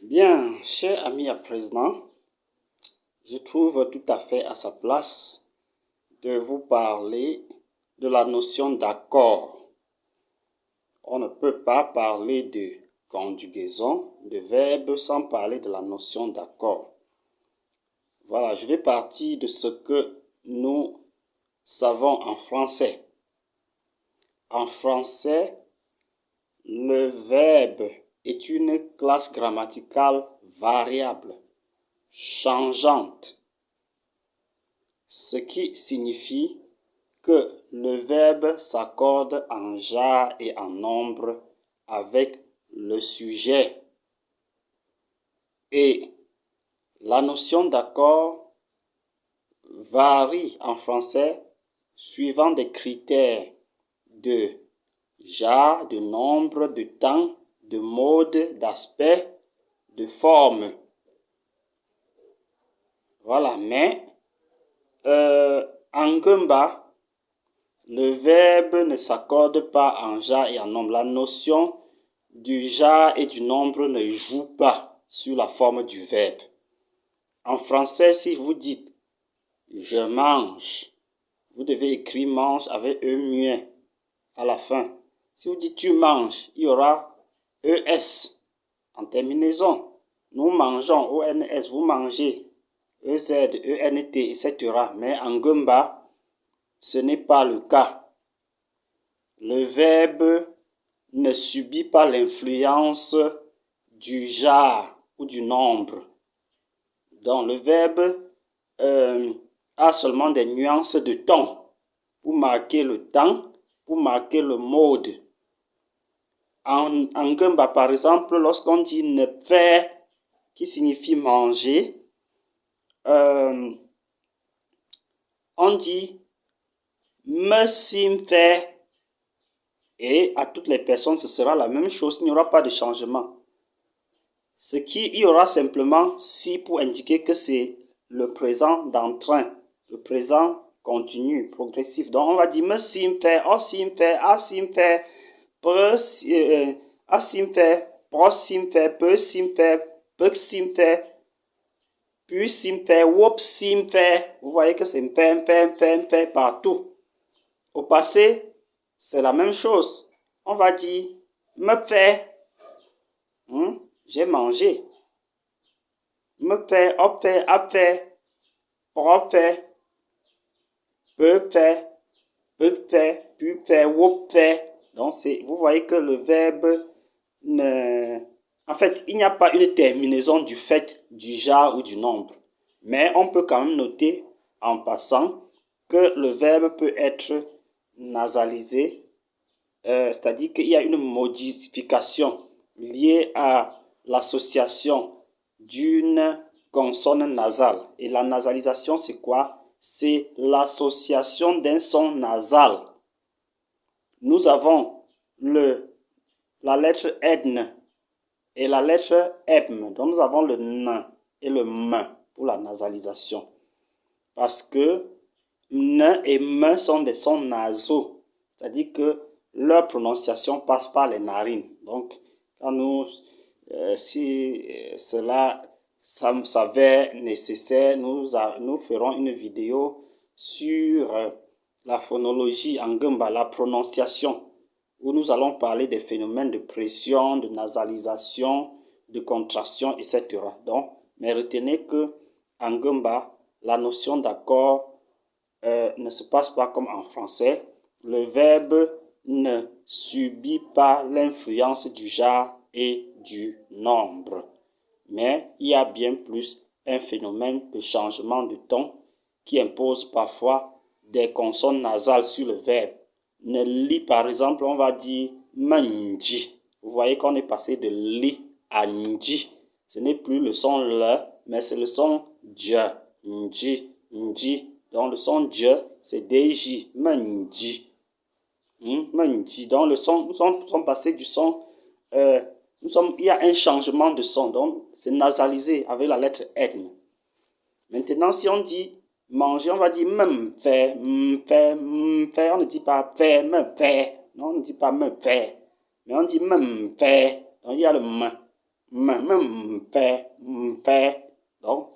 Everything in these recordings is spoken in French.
Bien, cher ami à présent, je trouve tout à fait à sa place de vous parler de la notion d'accord. On ne peut pas parler de conjugaison, de verbe, sans parler de la notion d'accord. Voilà, je vais partir de ce que nous savons en français. En français, le verbe est une classe grammaticale variable, changeante, ce qui signifie que le verbe s'accorde en genre et en nombre avec le sujet. Et la notion d'accord varie en français suivant des critères de genre, de nombre, de temps, de mode, d'aspect, de forme. Voilà, mais en Gumba, le verbe ne s'accorde pas en genre et en nombre. La notion du genre et du nombre ne joue pas sur la forme du verbe. En français, si vous dites « je mange », vous devez écrire « mange » avec « e muet » à la fin. Si vous dites « tu manges », il y aura « es » en terminaison. Nous mangeons, ons, vous mangez, ez, ent, etc. Mais en Gumba, ce n'est pas le cas. Le verbe ne subit pas l'influence du genre ou du nombre. Donc, le verbe a seulement des nuances de ton pour marquer le temps, pour marquer le mode. En Gumba, par exemple, lorsqu'on dit ne faire, qui signifie manger, on dit me sim faire. Et à toutes les personnes, ce sera la même chose, il n'y aura pas de changement. Il y aura simplement si pour indiquer que c'est le présent d'entrain, le présent continu, progressif. Donc on va dire me sim faire, o sim faire, a sim faire, a sim faire, pro sim faire, peu sim faire, peu sim faire, puis sim faire, wop sim faire. Vous voyez que c'est faire partout. Au passé, c'est la même chose. On va dire me faire. J'ai mangé. Me faire, op faire, ap faire, pro faire, peut faire, peut faire, puis faire, wop faire. Donc, vous voyez que le verbe En fait, il n'y a pas une terminaison du fait du genre ou du nombre. Mais on peut quand même noter en passant que le verbe peut être nasalisé, c'est-à-dire qu'il y a une modification liée à l'association d'une consonne nasale. Et la nasalisation, c'est quoi? C'est l'association d'un son nasal. Nous avons la lettre N et la lettre M. Donc nous avons le N et le M pour la nasalisation. Parce que N et M sont des sons nasaux. C'est-à-dire que leur prononciation passe par les narines. Donc, si cela s'avère nécessaire, nous ferons une vidéo sur la phonologie en Gumba, la prononciation, où nous allons parler des phénomènes de pression, de nasalisation, de contraction, etc. Donc, mais retenez que en Gumba, la notion d'accord ne se passe pas comme en français. Le verbe ne subit pas l'influence du genre et du nombre. Mais il y a bien plus un phénomène de changement de ton qui impose parfois des consonnes nasales sur le verbe. Ne lit, par exemple, on va dire manji. Vous voyez qu'on est passé de li à nji. Ce n'est plus le son le, mais c'est le son dje, nji, nji. Donc le son dje, c'est dj, manji. Manji. Donc nous sommes passés du son, il y a un changement de son, donc c'est nasalisé avec la lettre N. Maintenant, si on dit manger, on va dire me faire, on ne dit pas faire, me faire. Non, on ne dit pas me faire, mais on dit me faire. Donc il y a le me. même faire. Donc,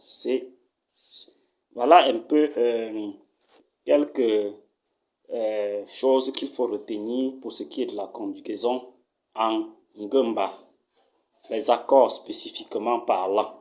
voilà un peu quelques choses qu'il faut retenir pour ce qui est de la conjugaison en Ngumba, les accords spécifiquement parlant.